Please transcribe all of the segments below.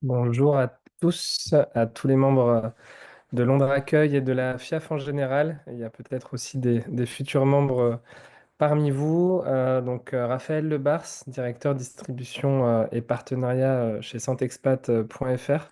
Bonjour à tous, à tous les membres de Londres Accueil et de la FIAF en général. Il y a peut-être aussi des futurs membres parmi vous. Raphaël Lebars, directeur distribution et partenariat chez Santexpat.fr.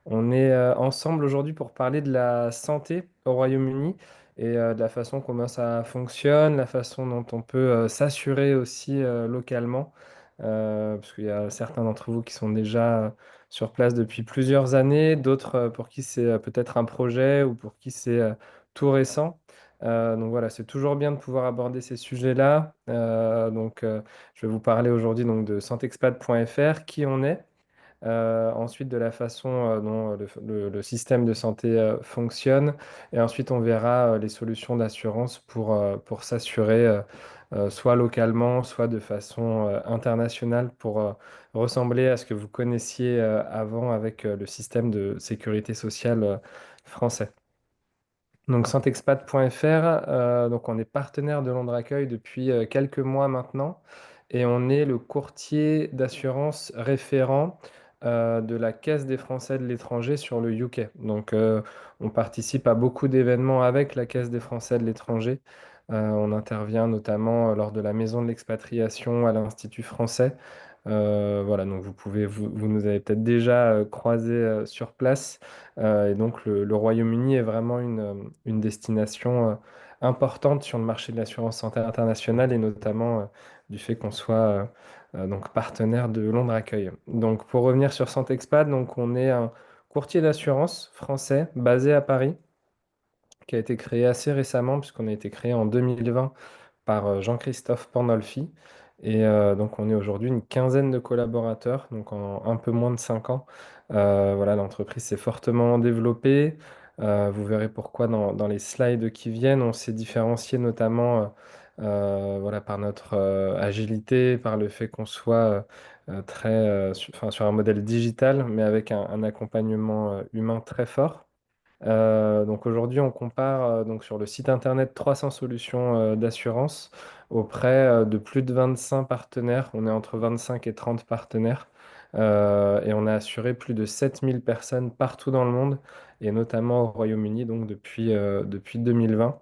On est ensemble aujourd'hui pour parler de la santé au Royaume-Uni et de la façon comment ça fonctionne, la façon dont on peut s'assurer aussi localement, parce qu'il y a certains d'entre vous qui sont déjà sur place depuis plusieurs années, d'autres pour qui c'est peut-être un projet ou pour qui c'est tout récent. Donc voilà, c'est toujours bien de pouvoir aborder ces sujets-là. Je vais vous parler aujourd'hui donc de santexpat.fr, qui on est. Ensuite, de la façon dont le système de santé fonctionne. Et ensuite, on verra les solutions d'assurance pour s'assurer, soit localement, soit de façon internationale, pour ressembler à ce que vous connaissiez avant avec le système de sécurité sociale français. Donc Santexpat.fr, donc on est partenaire de Londres Accueil depuis quelques mois maintenant et on est le courtier d'assurance référent de la Caisse des Français de l'étranger sur le UK. On participe à beaucoup d'événements avec la Caisse des Français de l'étranger. On intervient notamment lors de la Maison de l'expatriation à l'Institut français. Voilà, donc vous nous avez peut-être déjà croisés sur place. Et donc le Royaume-Uni est vraiment une destination importante sur le marché de l'assurance santé internationale et notamment du fait qu'on soit donc partenaire de Londres Accueil. Donc pour revenir sur Santexpat, donc on est un courtier d'assurance français basé à Paris qui a été créé assez récemment puisqu'on a été créé en 2020 par Jean-Christophe Pandolfi. Et donc, on est aujourd'hui une quinzaine de collaborateurs, donc en un peu moins de 5 ans. Voilà, l'entreprise s'est fortement développée. Vous verrez pourquoi dans les slides qui viennent. On s'est différencié notamment voilà, par notre agilité, par le fait qu'on soit enfin, sur un modèle digital, mais avec un accompagnement humain très fort. Donc aujourd'hui, on compare donc sur le site internet 300 solutions d'assurance auprès de plus de 25 partenaires. On est entre 25 et 30 partenaires et on a assuré plus de 7000 personnes partout dans le monde et notamment au Royaume-Uni donc depuis 2020.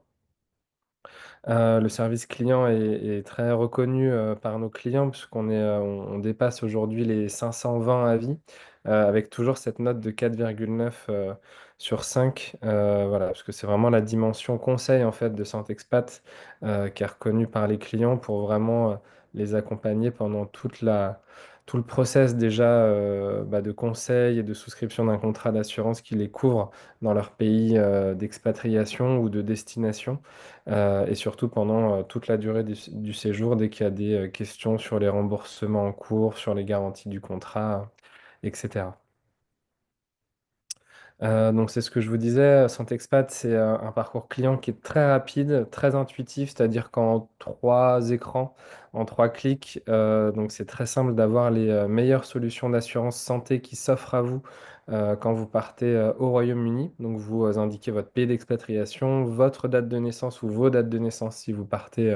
Le service client est très reconnu par nos clients puisqu'on on dépasse aujourd'hui les 520 avis avec toujours cette note de 4,9 sur 5. Voilà, parce que c'est vraiment la dimension conseil en fait de Santexpat qui est reconnue par les clients pour vraiment les accompagner pendant tout le process déjà de conseil et de souscription d'un contrat d'assurance qui les couvre dans leur pays d'expatriation ou de destination et surtout pendant toute la durée du séjour, dès qu'il y a des questions sur les remboursements en cours, sur les garanties du contrat, etc. Donc c'est ce que je vous disais, Santexpat, c'est un parcours client qui est très rapide, très intuitif, c'est-à-dire qu'en 3 écrans, en 3 clics, donc c'est très simple d'avoir les meilleures solutions d'assurance santé qui s'offrent à vous quand vous partez au Royaume-Uni. Donc vous indiquez votre pays d'expatriation, votre date de naissance ou vos dates de naissance si vous partez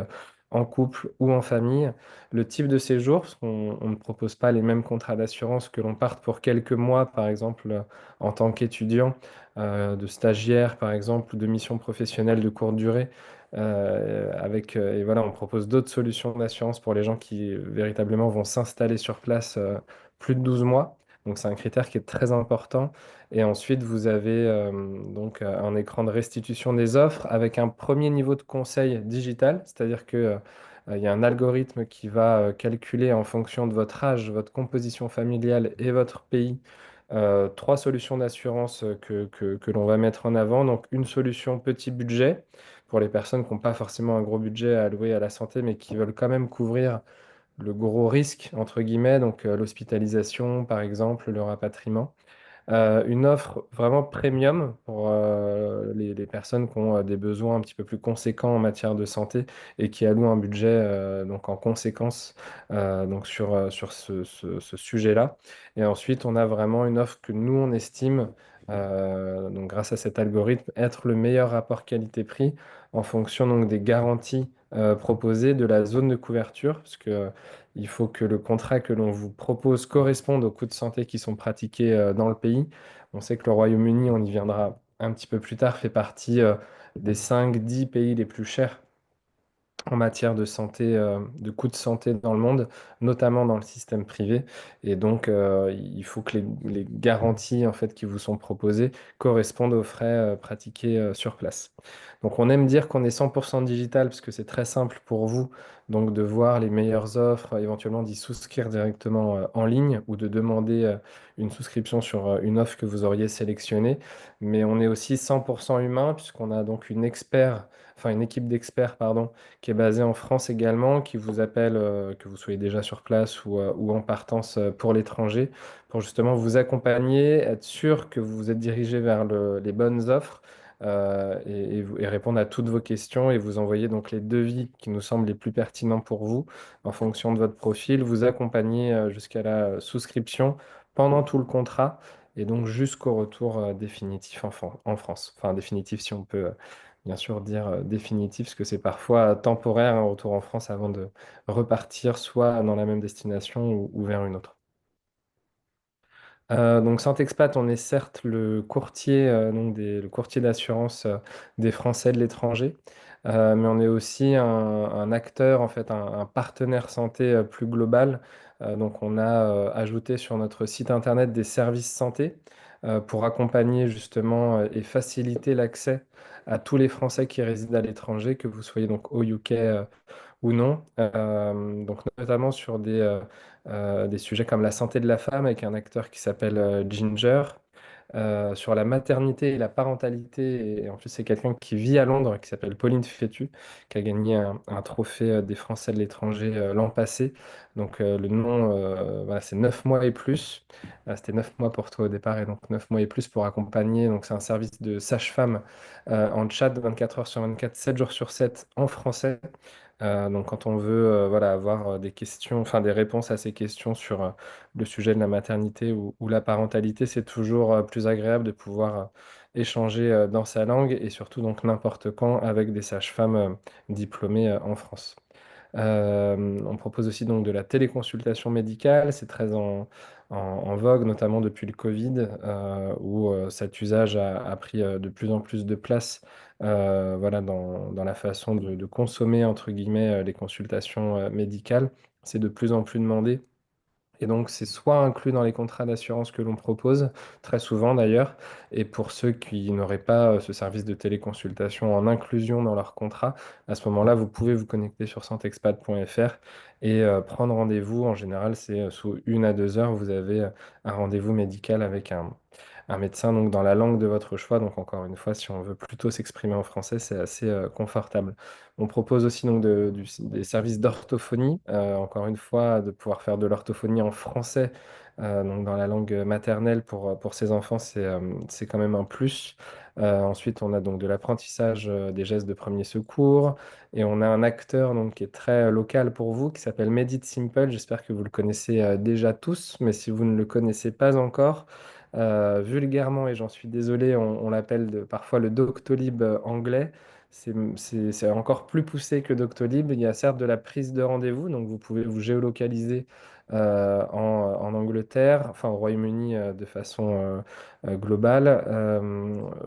en couple ou en famille, le type de séjour, parce qu'on on ne propose pas les mêmes contrats d'assurance que l'on parte pour quelques mois, par exemple en tant qu'étudiant, de stagiaire par exemple, ou de mission professionnelle de courte durée. Et voilà, on propose d'autres solutions d'assurance pour les gens qui véritablement vont s'installer sur place plus de 12 mois. Donc c'est un critère qui est très important. Et ensuite, vous avez un écran de restitution des offres avec un premier niveau de conseil digital, c'est-à-dire que il y a un algorithme qui va calculer en fonction de votre âge, votre composition familiale et votre pays 3 solutions d'assurance que l'on va mettre en avant. Donc, une solution petit budget pour les personnes qui n'ont pas forcément un gros budget à allouer à la santé, mais qui veulent quand même couvrir le gros risque, entre guillemets, donc l'hospitalisation, par exemple, le rapatriement. Une offre vraiment premium pour les personnes qui ont des besoins un petit peu plus conséquents en matière de santé et qui allouent un budget donc en conséquence sur ce sujet-là. Et ensuite, on a vraiment une offre que nous, on estime, donc grâce à cet algorithme, être le meilleur rapport qualité-prix en fonction donc des garanties proposer de la zone de couverture, parce que il faut que le contrat que l'on vous propose corresponde aux coûts de santé qui sont pratiqués dans le pays. On sait que le Royaume-Uni, on y viendra un petit peu plus tard, fait partie des 5-10 pays les plus chers en matière de santé, de coûts de santé dans le monde, notamment dans le système privé. Et donc, il faut que les garanties en fait, qui vous sont proposées correspondent aux frais pratiqués sur place. Donc, on aime dire qu'on est 100% digital parce que c'est très simple pour vous donc de voir les meilleures offres, éventuellement d'y souscrire directement en ligne ou de demander une souscription sur une offre que vous auriez sélectionnée. Mais on est aussi 100% humain puisqu'on a donc une équipe d'experts, pardon, qui est basé en France également, qui vous appelle, que vous soyez déjà sur place ou en partance pour l'étranger, pour justement vous accompagner, être sûr que vous vous êtes dirigé vers les bonnes offres et répondre à toutes vos questions et vous envoyer donc les devis qui nous semblent les plus pertinents pour vous en fonction de votre profil, vous accompagner jusqu'à la souscription pendant tout le contrat et donc jusqu'au retour définitif en France. Enfin, définitif si on peut bien sûr dire définitif, parce que c'est parfois temporaire un retour en France avant de repartir soit dans la même destination ou vers une autre. Donc Santexpat, on est certes le courtier, le courtier d'assurance des Français de l'étranger, mais on est aussi un acteur, en fait, un partenaire santé plus global. Donc on a ajouté sur notre site internet des services santé pour accompagner justement et faciliter l'accès à tous les Français qui résident à l'étranger, que vous soyez donc au UK ou non. Donc notamment sur des sujets comme la santé de la femme avec un acteur qui s'appelle Ginger. Sur la maternité et la parentalité, et en plus c'est quelqu'un qui vit à Londres, qui s'appelle Pauline Fétu, qui a gagné un trophée des Français de l'étranger l'an passé. Donc le nom, voilà, c'est 9 mois et plus. C'était 9 mois pour toi au départ, et donc 9 mois et plus pour accompagner. Donc c'est un service de sage-femme en chat 24 heures sur 24, 7 jours sur 7 en français. Donc quand on veut voilà, avoir des questions, enfin des réponses à ces questions sur le sujet de la maternité ou la parentalité, c'est toujours plus agréable de pouvoir échanger dans sa langue et surtout donc n'importe quand avec des sages-femmes diplômées en France. On propose aussi donc de la téléconsultation médicale, c'est très en vogue, notamment depuis le Covid, où cet usage a pris de plus en plus de place voilà, dans la façon de consommer, entre guillemets, les consultations médicales. C'est de plus en plus demandé. Et donc, c'est soit inclus dans les contrats d'assurance que l'on propose, très souvent d'ailleurs, et pour ceux qui n'auraient pas ce service de téléconsultation en inclusion dans leur contrat, à ce moment-là, vous pouvez vous connecter sur santexpat.fr et prendre rendez-vous. En général, c'est sous 1 à 2 heures, vous avez un rendez-vous médical avec un médecin donc dans la langue de votre choix. Donc encore une fois, si on veut plutôt s'exprimer en français, c'est assez confortable. On propose aussi donc des services d'orthophonie, encore une fois, de pouvoir faire de l'orthophonie en français, donc dans la langue maternelle pour ces enfants, c'est quand même un plus. Ensuite, on a donc de l'apprentissage des gestes de premier secours et on a un acteur donc, qui est très local pour vous qui s'appelle Medit Simple. J'espère que vous le connaissez déjà tous, mais si vous ne le connaissez pas encore, vulgairement, et j'en suis désolé, on l'appelle parfois le Doctolib anglais. C'est encore plus poussé que Doctolib. Il y a certes de la prise de rendez-vous, donc vous pouvez vous géolocaliser en Angleterre, enfin au Royaume-Uni de façon globale.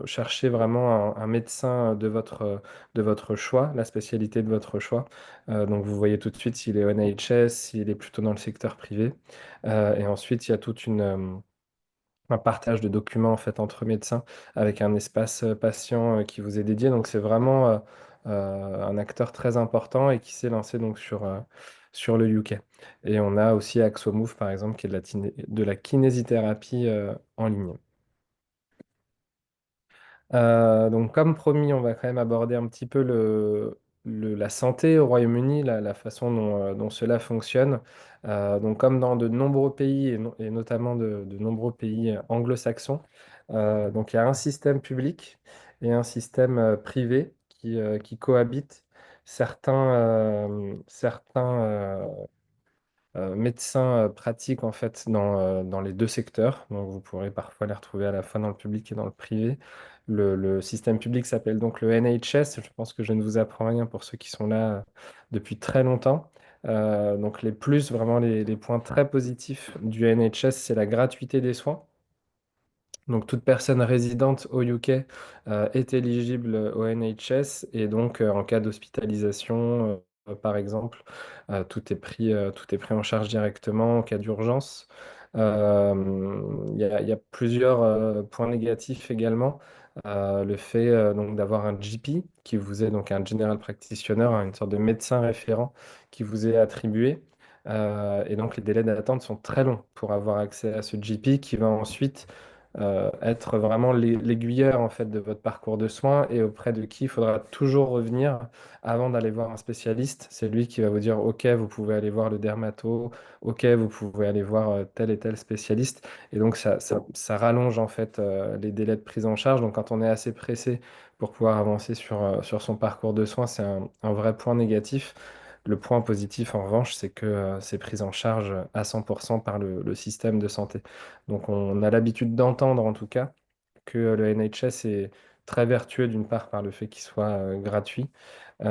Cherchez vraiment un médecin de votre choix, la spécialité de votre choix. Donc vous voyez tout de suite s'il est NHS, s'il est plutôt dans le secteur privé. Et ensuite, il y a toute un partage de documents en fait entre médecins avec un espace patient qui vous est dédié. Donc c'est vraiment un acteur très important et qui s'est lancé donc sur le UK. Et on a aussi Axomove par exemple qui est de la kinésithérapie en ligne. Donc, comme promis, on va quand même aborder un petit peu la santé au Royaume-Uni, la façon dont cela fonctionne. Donc, comme dans de nombreux pays, et notamment de nombreux pays anglo-saxons, donc il y a un système public et un système privé qui cohabitent. Certains médecins pratiquent en fait dans les deux secteurs. Donc vous pourrez parfois les retrouver à la fois dans le public et dans le privé. Le système public s'appelle donc le NHS. Je pense que je ne vous apprends rien pour ceux qui sont là depuis très longtemps. Donc les plus, vraiment les points très positifs du NHS, c'est la gratuité des soins. Donc, toute personne résidente au UK est éligible au NHS et donc en cas d'hospitalisation, par exemple, tout est pris en charge directement en cas d'urgence. Il y a plusieurs points négatifs également. Le fait donc d'avoir un GP qui vous est donc un General Practitioner, hein, une sorte de médecin référent qui vous est attribué. Et donc les délais d'attente sont très longs pour avoir accès à ce GP qui va ensuite être vraiment l'aiguilleur en fait de votre parcours de soins et auprès de qui il faudra toujours revenir avant d'aller voir un spécialiste. C'est lui qui va vous dire, OK, vous pouvez aller voir le dermato, OK, vous pouvez aller voir tel et tel spécialiste. Et donc ça rallonge en fait les délais de prise en charge. Donc quand on est assez pressé pour pouvoir avancer sur son parcours de soins, c'est un vrai point négatif. Le point positif, en revanche, c'est que c'est pris en charge à 100% par le système de santé. Donc on a l'habitude d'entendre en tout cas que le NHS est très vertueux d'une part par le fait qu'il soit gratuit et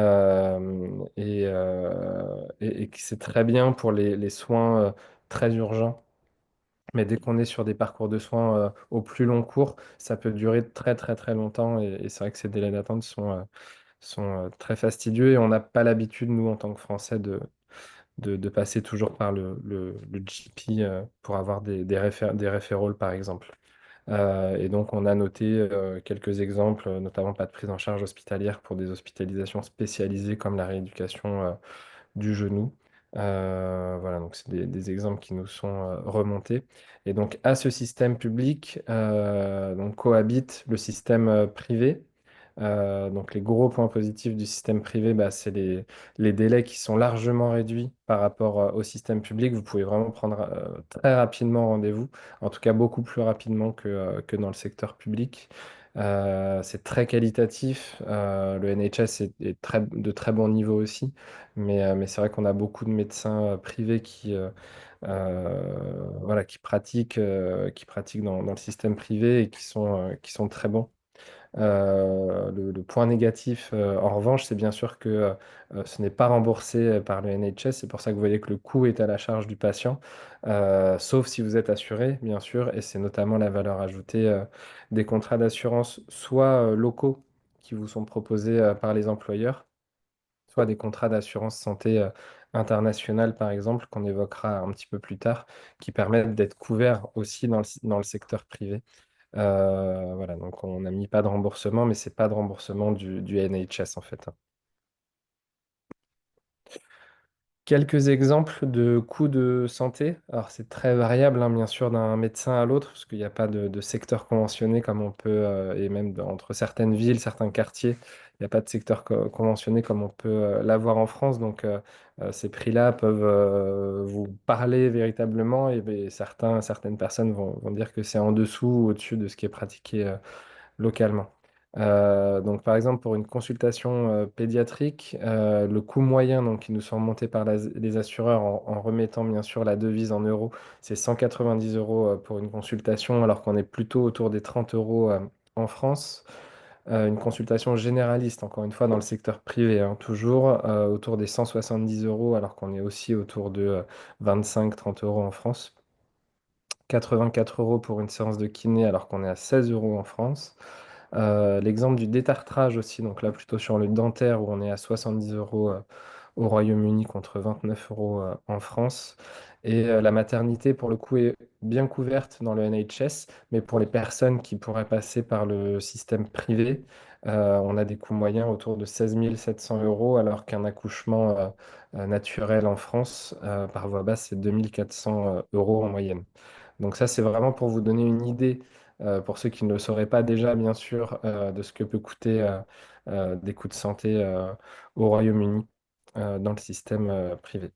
que c'est très bien pour les soins très urgents. Mais dès qu'on est sur des parcours de soins au plus long cours, ça peut durer très très très longtemps et c'est vrai que ces délais d'attente sont très fastidieux et on n'a pas l'habitude, nous, en tant que Français, de passer toujours par le GP pour avoir des référals, par exemple. Et donc, on a noté quelques exemples, notamment pas de prise en charge hospitalière pour des hospitalisations spécialisées comme la rééducation du genou. Voilà, donc c'est des exemples qui nous sont remontés. Et donc, à ce système public, donc cohabite le système privé. Donc les gros points positifs du système privé, bah, c'est les délais qui sont largement réduits par rapport au système public. Vous pouvez vraiment prendre très rapidement rendez-vous, en tout cas beaucoup plus rapidement que dans le secteur public. C'est très qualitatif. Le NHS est de très bon niveau aussi, mais c'est vrai qu'on a beaucoup de médecins privés voilà, qui pratiquent dans le système privé et qui sont très bons. Le point négatif, en revanche, c'est bien sûr que ce n'est pas remboursé par le NHS. C'est pour ça que vous voyez que le coût est à la charge du patient, sauf si vous êtes assuré, bien sûr. Et c'est notamment la valeur ajoutée des contrats d'assurance, soit locaux qui vous sont proposés par les employeurs, soit des contrats d'assurance santé internationale, par exemple, qu'on évoquera un petit peu plus tard, qui permettent d'être couverts aussi dans le secteur privé. Voilà, donc on n'a mis pas de remboursement, mais c'est pas de remboursement du NHS en fait, hein. Quelques exemples de coûts de santé. Alors, c'est très variable, hein, bien sûr, d'un médecin à l'autre, parce qu'il n'y a pas de secteur conventionné comme on peut, et même entre certaines villes, certains quartiers, il n'y a pas de secteur conventionné comme on peut l'avoir en France. Donc, ces prix-là peuvent vous parler véritablement, et certaines personnes vont dire que c'est en dessous ou au-dessus de ce qui est pratiqué localement. Donc, par exemple, pour une consultation pédiatrique, le coût moyen donc, qui nous sont remontés par les assureurs en remettant bien sûr la devise en euros, c'est 190 euros pour une consultation, alors qu'on est plutôt autour des 30 euros en France. Une consultation généraliste, encore une fois, dans le secteur privé, hein, toujours autour des 170 euros, alors qu'on est aussi autour de 25-30 euros en France. 84 euros pour une séance de kiné, alors qu'on est à 16 euros en France. L'exemple du détartrage aussi, donc là plutôt sur le dentaire où on est à 70 euros au Royaume-Uni contre 29 euros en France. Et la maternité, pour le coup, est bien couverte dans le NHS, mais pour les personnes qui pourraient passer par le système privé, on a des coûts moyens autour de 16 700 euros, alors qu'un accouchement naturel en France, par voie basse, c'est 2 400 euros en moyenne. Donc ça, c'est vraiment pour vous donner une idée, pour ceux qui ne le sauraient pas déjà, bien sûr, de ce que peut coûter des coûts de santé au Royaume-Uni dans le système privé.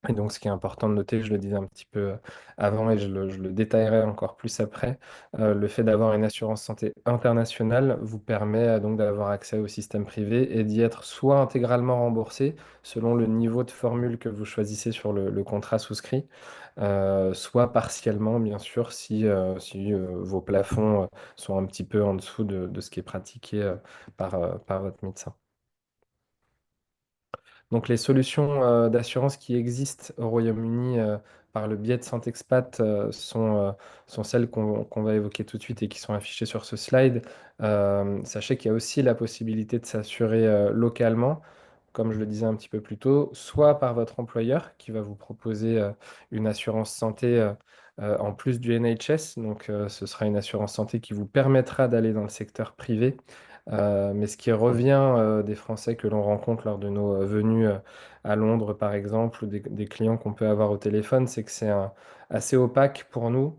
Et donc, ce qui est important de noter, je le disais un petit peu avant et je le détaillerai encore plus après, le fait d'avoir une assurance santé internationale vous permet donc d'avoir accès au système privé et d'y être soit intégralement remboursé selon le niveau de formule que vous choisissez sur le contrat souscrit, soit partiellement, bien sûr, si vos plafonds sont un petit peu en dessous de ce qui est pratiqué par votre médecin. Donc les solutions d'assurance qui existent au Royaume-Uni par le biais de Santexpat sont celles qu'on va évoquer tout de suite et qui sont affichées sur ce slide. Sachez qu'il y a aussi la possibilité de s'assurer localement, comme je le disais un petit peu plus tôt, soit par votre employeur qui va vous proposer une assurance santé en plus du NHS. Donc ce sera une assurance santé qui vous permettra d'aller dans le secteur privé, mais ce qui revient des Français que l'on rencontre lors de nos venues à Londres, par exemple, ou des clients qu'on peut avoir au téléphone, c'est que assez opaque pour nous.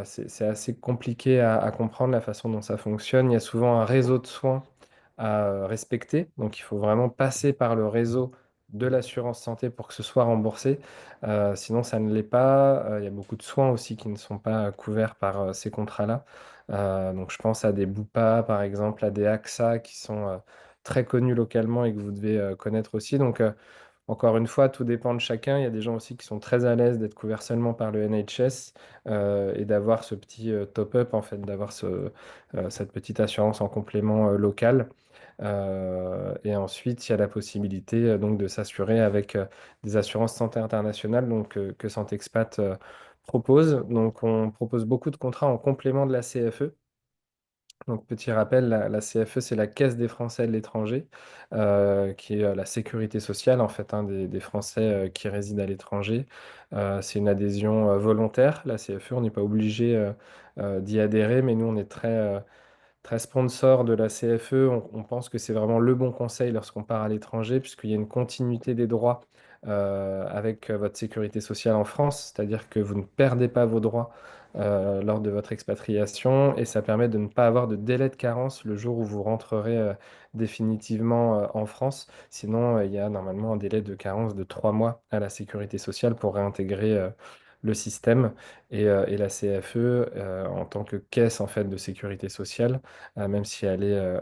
C'est assez compliqué à comprendre la façon dont ça fonctionne. Il y a souvent un réseau de soins à respecter, donc il faut vraiment passer par le réseau de l'assurance santé pour que ce soit remboursé. Sinon, ça ne l'est pas. Il y a beaucoup de soins aussi qui ne sont pas couverts par ces contrats-là. Donc je pense à des Bupa, par exemple, à des AXA qui sont très connus localement et que vous devez connaître aussi. Donc encore une fois, tout dépend de chacun. Il y a des gens aussi qui sont très à l'aise d'être couverts seulement par le NHS et d'avoir ce petit top-up, en fait, d'avoir cette petite assurance en complément local. Et ensuite, il y a la possibilité donc de s'assurer avec des assurances santé internationales que Santexpat propose. Donc, on propose beaucoup de contrats en complément de la CFE. Donc, petit rappel, la CFE, c'est la Caisse des Français de l'étranger, qui est la sécurité sociale en fait hein, des Français qui résident à l'étranger. C'est une adhésion volontaire, la CFE, on n'est pas obligé d'y adhérer, mais nous, on est très sponsor de la CFE. On pense que c'est vraiment le bon conseil lorsqu'on part à l'étranger, puisqu'il y a une continuité des droits avec votre sécurité sociale en France, c'est-à-dire que vous ne perdez pas vos droits lors de votre expatriation et ça permet de ne pas avoir de délai de carence le jour où vous rentrerez définitivement en France. Sinon, il y a normalement un délai de carence de 3 mois à la sécurité sociale pour réintégrer le système. Et la CFE, en tant que caisse en fait de sécurité sociale, même si elle est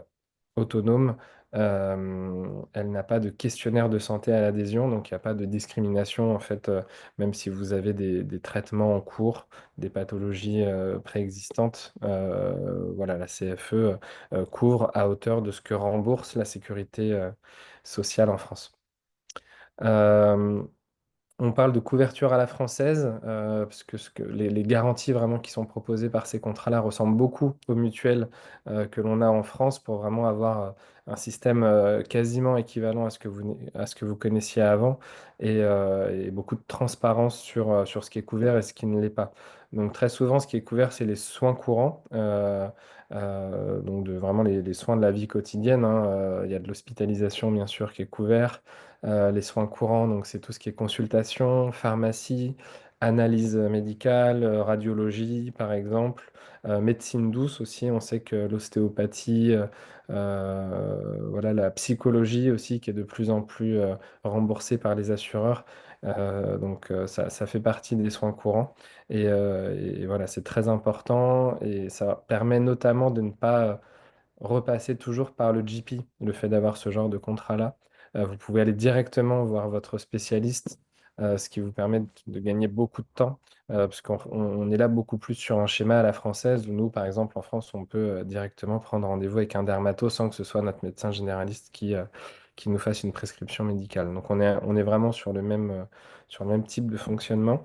autonome, elle n'a pas de questionnaire de santé à l'adhésion, donc il n'y a pas de discrimination en fait, même si vous avez des traitements en cours, des pathologies préexistantes, voilà, la CFE couvre à hauteur de ce que rembourse la sécurité sociale en France. Euh, on parle de couverture à la française, parce que, les garanties vraiment qui sont proposées par ces contrats-là ressemblent beaucoup aux mutuelles que l'on a en France pour vraiment avoir un système quasiment équivalent à ce que vous connaissiez avant et beaucoup de transparence sur ce qui est couvert et ce qui ne l'est pas. Donc très souvent, ce qui est couvert, c'est les soins courants, donc vraiment les soins de la vie quotidienne, hein. Il y a de l'hospitalisation, bien sûr, qui est couvert. Les soins courants, donc c'est tout ce qui est consultation, pharmacie, analyse médicale, radiologie par exemple, médecine douce aussi. On sait que l'ostéopathie, voilà, la psychologie aussi qui est de plus en plus remboursée par les assureurs. Donc ça fait partie des soins courants et voilà, c'est très important et ça permet notamment de ne pas repasser toujours par le GP, le fait d'avoir ce genre de contrat-là. Vous pouvez aller directement voir votre spécialiste, ce qui vous permet de gagner beaucoup de temps, parce qu'on est là beaucoup plus sur un schéma à la française, où nous, par exemple, en France, on peut directement prendre rendez-vous avec un dermato sans que ce soit notre médecin généraliste qui nous fasse une prescription médicale. Donc on est vraiment sur le même type de fonctionnement.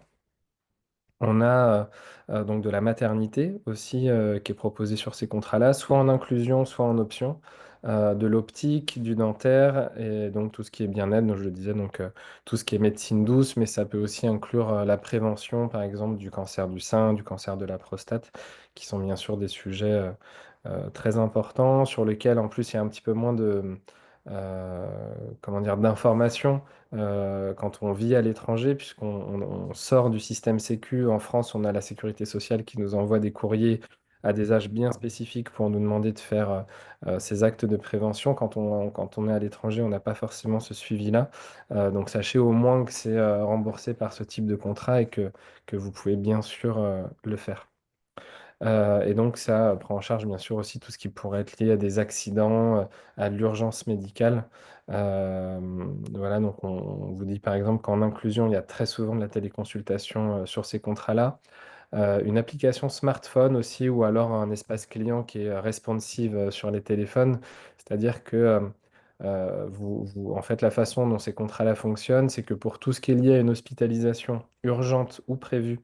On a donc de la maternité aussi qui est proposée sur ces contrats-là, soit en inclusion, soit en option, de l'optique, du dentaire et donc tout ce qui est bien-être, donc je le disais, donc tout ce qui est médecine douce, mais ça peut aussi inclure la prévention, par exemple, du cancer du sein, du cancer de la prostate, qui sont bien sûr des sujets très importants sur lesquels en plus il y a un petit peu moins comment dire, d'informations quand on vit à l'étranger, puisqu'on on sort du système Sécu. En France, on a la sécurité sociale qui nous envoie des courriers à des âges bien spécifiques pour nous demander de faire ces actes de prévention. Quand on est à l'étranger, on n'a pas forcément ce suivi-là. Donc sachez au moins que c'est remboursé par ce type de contrat et que vous pouvez bien sûr le faire. Et donc ça prend en charge bien sûr aussi tout ce qui pourrait être lié à des accidents, à l'urgence médicale. Euh, voilà, donc on vous dit par exemple qu'en inclusion, il y a très souvent de la téléconsultation sur ces contrats-là. Une application smartphone aussi, ou alors un espace client qui est responsive sur les téléphones. C'est-à-dire que en fait, la façon dont ces contrats-là fonctionnent, c'est que pour tout ce qui est lié à une hospitalisation urgente ou prévue,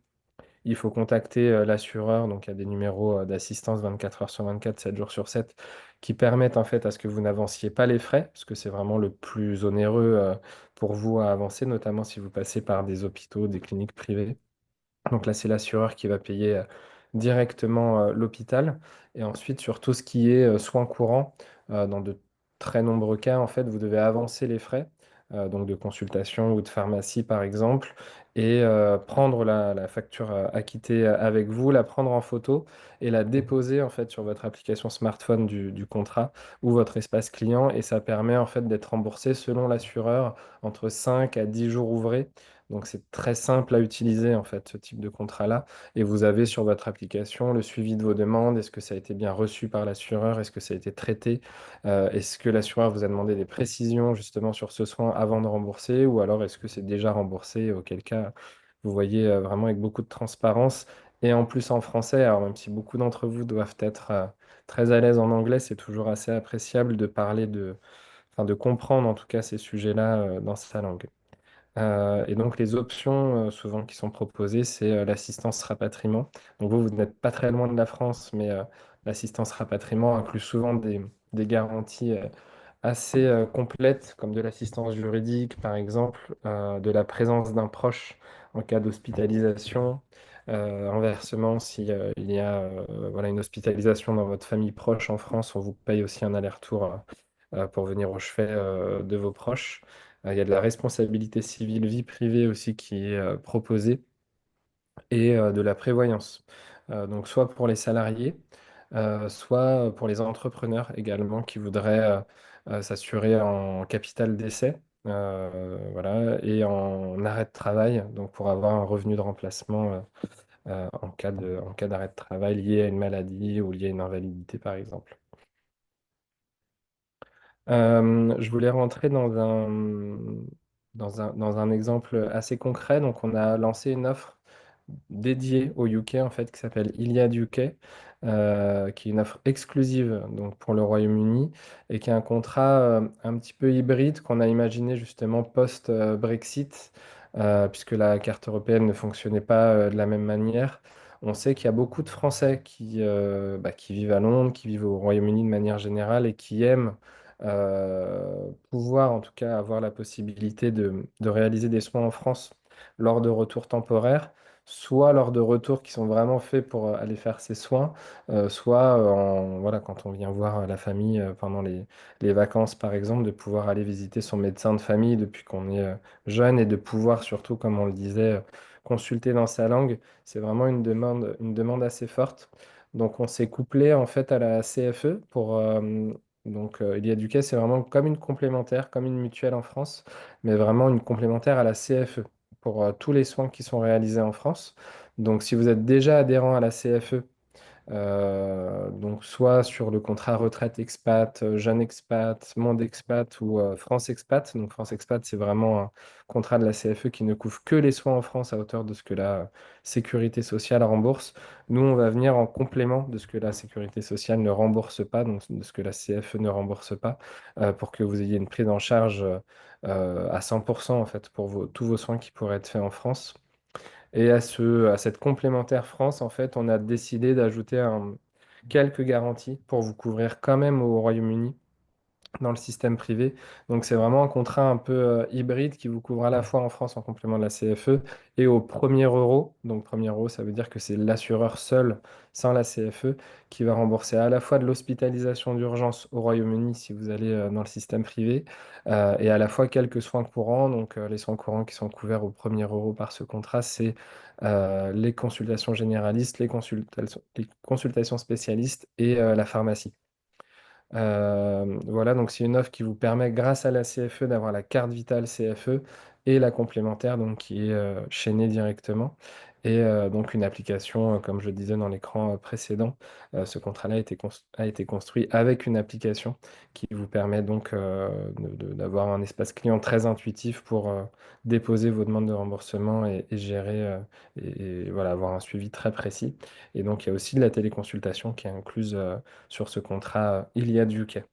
il faut contacter l'assureur. Donc, il y a des numéros d'assistance 24 heures sur 24, 7 jours sur 7, qui permettent en fait à ce que vous n'avanciez pas les frais, parce que c'est vraiment le plus onéreux pour vous à avancer, notamment si vous passez par des hôpitaux, des cliniques privées. Donc là, c'est l'assureur qui va payer directement l'hôpital. Et ensuite, sur tout ce qui est soins courants, dans de très nombreux cas, en fait, vous devez avancer les frais, donc de consultation ou de pharmacie, par exemple, et prendre la facture acquittée avec vous, la prendre en photo et la déposer, en fait, sur votre application smartphone du contrat ou votre espace client. Et ça permet, en fait, d'être remboursé selon l'assureur entre 5 à 10 jours ouvrés. Donc c'est très simple à utiliser en fait ce type de contrat-là. Et vous avez sur votre application le suivi de vos demandes. Est-ce que ça a été bien reçu par l'assureur? Est-ce que ça a été traité? Est-ce que l'assureur vous a demandé des précisions justement sur ce soin avant de rembourser? Ou alors est-ce que c'est déjà remboursé? Auquel cas, vous voyez vraiment avec beaucoup de transparence. Et en plus en français, alors même si beaucoup d'entre vous doivent être très à l'aise en anglais, c'est toujours assez appréciable de parler enfin, de comprendre en tout cas ces sujets-là dans sa langue. Et donc, les options souvent qui sont proposées, c'est l'assistance rapatriement. Donc, vous n'êtes pas très loin de la France, mais l'assistance rapatriement inclut souvent des garanties assez complètes, comme de l'assistance juridique, par exemple, de la présence d'un proche en cas d'hospitalisation. Inversement, si il y a voilà, une hospitalisation dans votre famille proche en France, on vous paye aussi un aller-retour pour venir au chevet de vos proches. Il y a de la responsabilité civile, vie privée aussi qui est proposée et de la prévoyance. Donc soit pour les salariés, soit pour les entrepreneurs également qui voudraient s'assurer en capital d'essai, voilà, et en arrêt de travail, donc pour avoir un revenu de remplacement en cas d'arrêt de travail lié à une maladie ou lié à une invalidité par exemple. Je voulais rentrer dans un exemple assez concret. Donc, on a lancé une offre dédiée au UK, en fait, qui s'appelle Iliad UK, qui est une offre exclusive donc, pour le Royaume-Uni et qui est un contrat un petit peu hybride qu'on a imaginé justement post-Brexit, puisque la carte européenne ne fonctionnait pas de la même manière. On sait qu'il y a beaucoup de Français qui vivent à Londres, qui vivent au Royaume-Uni de manière générale et qui aiment pouvoir en tout cas avoir la possibilité de réaliser des soins en France lors de retours temporaires, soit lors de retours qui sont vraiment faits pour aller faire ces soins, soit voilà, quand on vient voir la famille pendant les vacances par exemple, de pouvoir aller visiter son médecin de famille depuis qu'on est jeune et de pouvoir surtout, comme on le disait, consulter dans sa langue. C'est vraiment une demande assez forte. Donc on s'est couplé en fait à la CFE pour donc, il y a du quai, c'est vraiment comme une complémentaire, comme une mutuelle en France, mais vraiment une complémentaire à la CFE pour tous les soins qui sont réalisés en France. Donc, si vous êtes déjà adhérent à la CFE, donc soit sur le contrat retraite expat, jeune expat, monde expat ou France expat. Donc France expat, c'est vraiment un contrat de la CFE qui ne couvre que les soins en France à hauteur de ce que la sécurité sociale rembourse. Nous, on va venir en complément de ce que la sécurité sociale ne rembourse pas, donc de ce que la CFE ne rembourse pas, pour que vous ayez une prise en charge à 100% en fait pour tous vos soins qui pourraient être faits en France. Et à cette complémentaire France, en fait, on a décidé d'ajouter quelques garanties pour vous couvrir quand même au Royaume-Uni dans le système privé. Donc c'est vraiment un contrat un peu hybride qui vous couvre à la fois en France en complément de la CFE et au premier euro. Donc premier euro, ça veut dire que c'est l'assureur seul, sans la CFE, qui va rembourser à la fois de l'hospitalisation d'urgence au Royaume-Uni si vous allez dans le système privé, et à la fois quelques soins courants. Donc les soins courants qui sont couverts au premier euro par ce contrat, c'est les consultations généralistes, les consultations spécialistes et la pharmacie. Voilà, donc c'est une offre qui vous permet, grâce à la CFE, d'avoir la carte vitale CFE et la complémentaire, donc qui est chaînée directement. Et donc une application, comme je le disais dans l'écran précédent, ce contrat-là a été construit avec une application qui vous permet donc d'avoir un espace client très intuitif pour déposer vos demandes de remboursement et gérer et voilà, avoir un suivi très précis. Et donc il y a aussi de la téléconsultation qui est incluse sur ce contrat Iliad UK.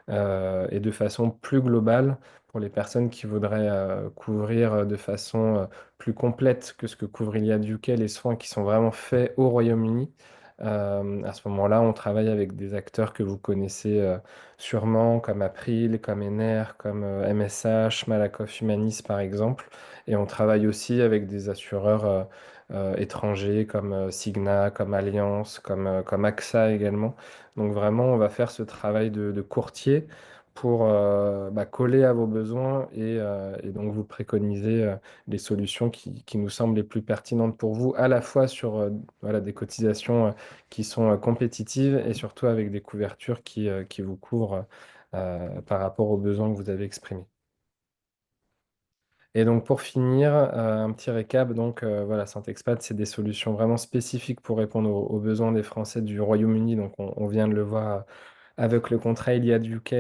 Et de façon plus globale, pour les personnes qui voudraient couvrir de façon plus complète que ce que couvre Iliad UK, les soins qui sont vraiment faits au Royaume-Uni. À ce moment-là, on travaille avec des acteurs que vous connaissez sûrement, comme April, comme Ener, comme MSH, Malakoff Humanis par exemple. Et on travaille aussi avec des assureurs étrangers comme Cigna, comme Allianz, comme AXA également. Donc vraiment, on va faire ce travail de courtier pour coller à vos besoins et donc vous préconiser les solutions qui nous semblent les plus pertinentes pour vous, à la fois sur voilà, des cotisations qui sont compétitives et surtout avec des couvertures qui vous couvrent par rapport aux besoins que vous avez exprimés. Et donc pour finir, un petit récap, donc voilà, Saint-Expat, c'est des solutions vraiment spécifiques pour répondre aux besoins des Français du Royaume-Uni. Donc on vient de le voir avec le contrat Iliad UK,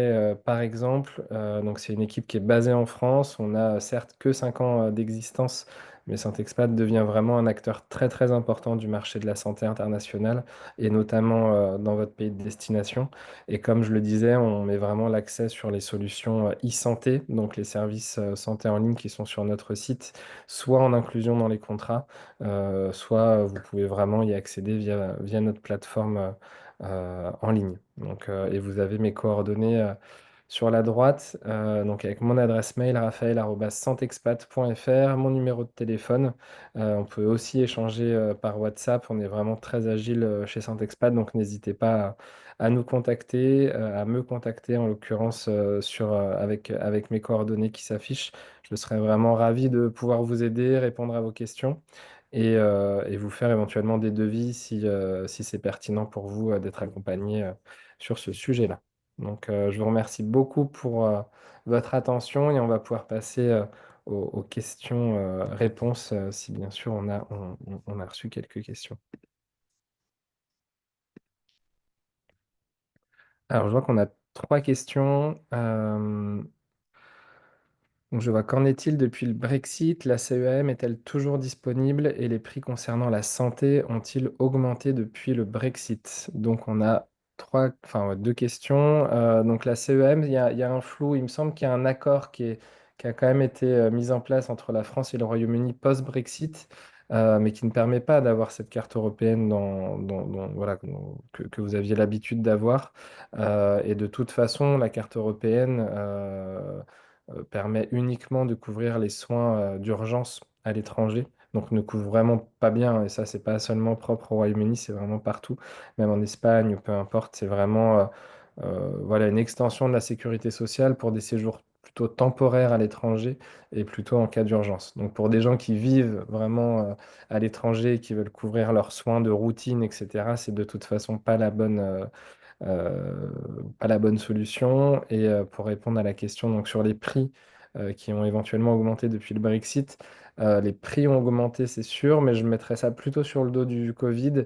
par exemple. Donc c'est une équipe qui est basée en France. On a certes que 5 ans d'existence, mais Saint-Expat devient vraiment un acteur très très important du marché de la santé internationale, et notamment dans votre pays de destination. Et comme je le disais, on met vraiment l'accès sur les solutions e-santé, donc les services santé en ligne qui sont sur notre site, soit en inclusion dans les contrats, soit vous pouvez vraiment y accéder via notre plateforme en ligne. Donc, et vous avez mes coordonnées sur la droite, donc avec mon adresse mail raphaël@santexpat.fr, mon numéro de téléphone. On peut aussi échanger par WhatsApp. On est vraiment très agile chez Santexpat, donc n'hésitez pas à nous contacter, à me contacter en l'occurrence avec mes coordonnées qui s'affichent. Je serais vraiment ravi de pouvoir vous aider, répondre à vos questions et vous faire éventuellement des devis si c'est pertinent pour vous d'être accompagné sur ce sujet-là. Donc, je vous remercie beaucoup pour votre attention et on va pouvoir passer aux questions-réponses si bien sûr on a reçu quelques questions. Alors, je vois qu'on a trois questions. Donc, je vois, qu'en est-il depuis le Brexit? La CEAM est-elle toujours disponible et les prix concernant la santé ont-ils augmenté depuis le Brexit? Donc, on a enfin, ouais, deux questions. Donc, la CEM, il y a un flou. Il me semble qu'il y a un accord qui a quand même été mis en place entre la France et le Royaume-Uni post-Brexit, mais qui ne permet pas d'avoir cette carte européenne voilà, que vous aviez l'habitude d'avoir. Et de toute façon, la carte européenne permet uniquement de couvrir les soins d'urgence à l'étranger. Donc ne couvre vraiment pas bien, et ça, c'est pas seulement propre au Royaume-Uni, c'est vraiment partout, même en Espagne, ou peu importe, c'est vraiment voilà, une extension de la sécurité sociale pour des séjours plutôt temporaires à l'étranger et plutôt en cas d'urgence. Donc pour des gens qui vivent vraiment à l'étranger et qui veulent couvrir leurs soins de routine, etc., c'est de toute façon euh, pas la bonne solution. Et pour répondre à la question donc, sur les prix qui ont éventuellement augmenté depuis le Brexit, les prix ont augmenté, c'est sûr, mais je mettrais ça plutôt sur le dos du Covid,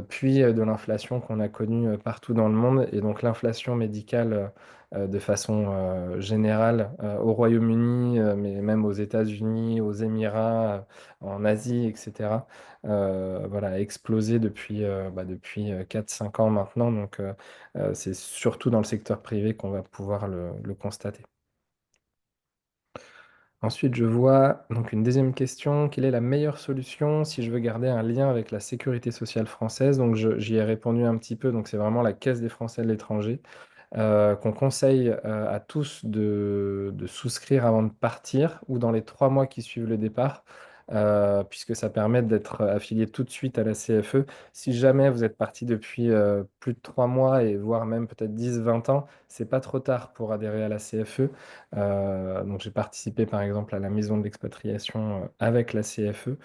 puis de l'inflation qu'on a connue partout dans le monde. Et donc l'inflation médicale de façon générale au Royaume-Uni, mais même aux États-Unis, aux Émirats, en Asie, etc. Voilà, a explosé depuis 4-5 ans maintenant. Donc, c'est surtout dans le secteur privé qu'on va pouvoir le constater. Ensuite, je vois donc une deuxième question. Quelle est la meilleure solution si je veux garder un lien avec la sécurité sociale française? Donc, j'y ai répondu un petit peu. Donc, c'est vraiment la Caisse des Français de l'étranger. qu'on conseille à tous de souscrire avant de partir ou dans les 3 mois qui suivent le départ, puisque ça permet d'être affilié tout de suite à la CFE. Si jamais vous êtes parti depuis plus de 3 mois et voire même peut-être 10, 20 ans, c'est pas trop tard pour adhérer à la CFE. Donc j'ai participé par exemple à la maison de l'expatriation avec la CFE.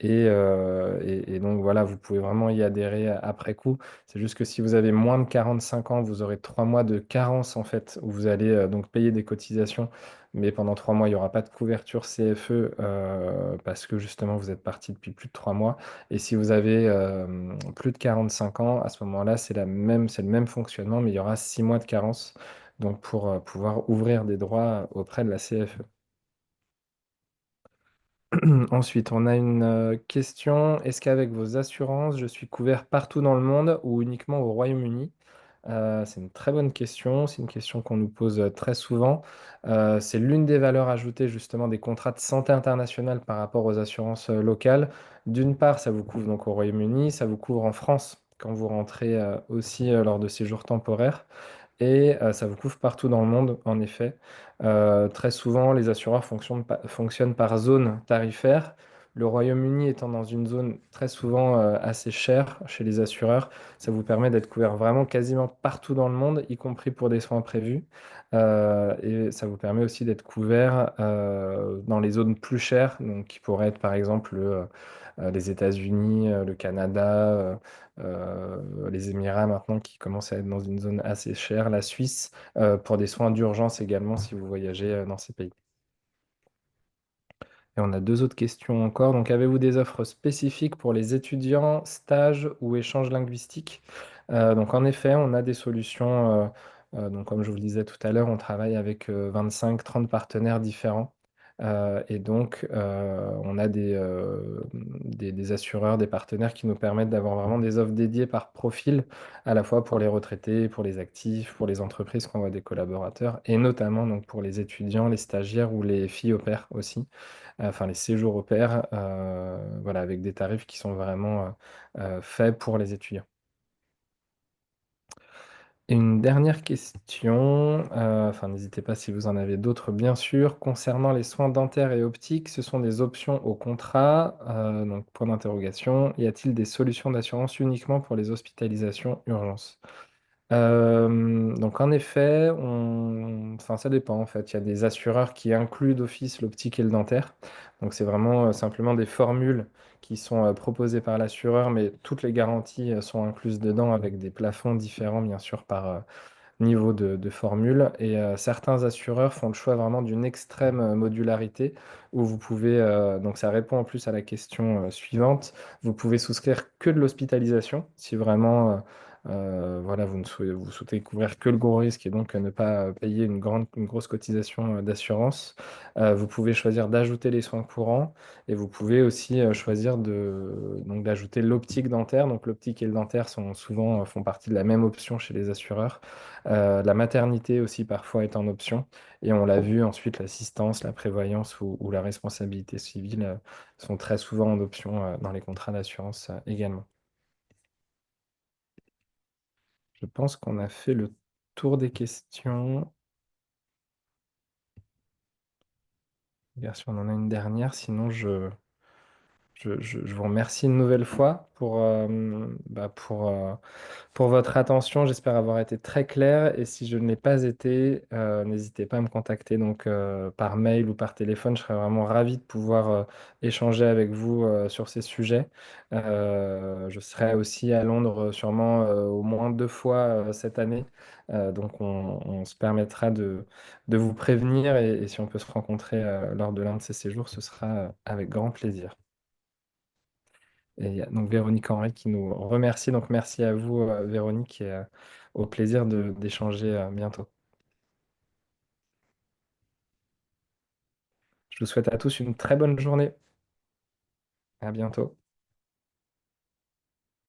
Et donc voilà, vous pouvez vraiment y adhérer après coup. C'est juste que si vous avez moins de 45 ans, vous aurez 3 mois de carence en fait, où vous allez donc payer des cotisations, mais pendant 3 mois, il n'y aura pas de couverture CFE parce que justement, vous êtes parti depuis plus de 3 mois. Et si vous avez plus de 45 ans, à ce moment-là, c'est le même fonctionnement, mais il y aura 6 mois de carence, donc pour pouvoir ouvrir des droits auprès de la CFE. Ensuite, on a une question. Est-ce qu'avec vos assurances, je suis couvert partout dans le monde ou uniquement au Royaume-Uni? C'est une très bonne question. C'est une question qu'on nous pose très souvent. C'est l'une des valeurs ajoutées justement des contrats de santé internationale par rapport aux assurances locales. D'une part, ça vous couvre donc au Royaume-Uni, ça vous couvre en France quand vous rentrez aussi lors de séjours temporaires. Et ça vous couvre partout dans le monde, en effet. Très souvent, les assureurs fonctionnent par zone tarifaire. Le Royaume-Uni étant dans une zone très souvent assez chère chez les assureurs, ça vous permet d'être couvert vraiment quasiment partout dans le monde, y compris pour des soins prévus. Et ça vous permet aussi d'être couvert dans les zones plus chères, donc qui pourraient être par exemple les États-Unis, le Canada. Les Émirats maintenant qui commencent à être dans une zone assez chère, la Suisse, pour des soins d'urgence également si vous voyagez dans ces pays. Et on a deux autres questions encore. Donc, avez-vous des offres spécifiques pour les étudiants, stages ou échanges linguistiques? Donc, en effet, on a des solutions. Donc, comme je vous le disais tout à l'heure, on travaille avec 25-30 partenaires différents. Et donc, on a des assureurs, des partenaires qui nous permettent d'avoir vraiment des offres dédiées par profil, à la fois pour les retraités, pour les actifs, pour les entreprises qui envoient des collaborateurs, et notamment donc, pour les étudiants, les stagiaires ou les filles au pair aussi, enfin les séjours au pair, voilà, avec des tarifs qui sont vraiment faits pour les étudiants. Et une dernière question, enfin n'hésitez pas si vous en avez d'autres bien sûr. Concernant les soins dentaires et optiques, ce sont des options au contrat? Donc point d'interrogation. Y a-t-il des solutions d'assurance uniquement pour les hospitalisations urgences? Donc en effet, enfin, ça dépend en fait. Il y a des assureurs qui incluent d'office l'optique et le dentaire. Donc c'est vraiment simplement des formules qui sont proposées par l'assureur, mais toutes les garanties sont incluses dedans avec des plafonds différents bien sûr par niveau de formule. Et certains assureurs font le choix vraiment d'une extrême modularité où vous pouvez, donc ça répond en plus à la question suivante, vous pouvez souscrire que de l'hospitalisation si vraiment voilà, vous souhaitez couvrir que le gros risque et donc ne pas payer une grosse cotisation d'assurance. Vous pouvez choisir d'ajouter les soins courants et vous pouvez aussi choisir donc d'ajouter l'optique dentaire. Donc l'optique et le dentaire font partie de la même option chez les assureurs. La maternité aussi parfois est en option. Et on l'a vu ensuite, l'assistance, la prévoyance ou la responsabilité civile sont très souvent en option dans les contrats d'assurance également. Je pense qu'on a fait le tour des questions. Regarde si on en a une dernière, sinon je vous remercie une nouvelle fois pour votre attention. J'espère avoir été très clair et si je ne l'ai pas été, n'hésitez pas à me contacter donc par mail ou par téléphone. Je serais vraiment ravi de pouvoir échanger avec vous sur ces sujets. Je serai aussi à Londres sûrement au moins 2 fois cette année. Donc on se permettra de vous prévenir et si on peut se rencontrer lors de l'un de ces séjours, ce sera avec grand plaisir. Et il y a donc Véronique Henry qui nous remercie. Donc merci à vous, Véronique, et au plaisir d'échanger bientôt. Je vous souhaite à tous une très bonne journée. À bientôt.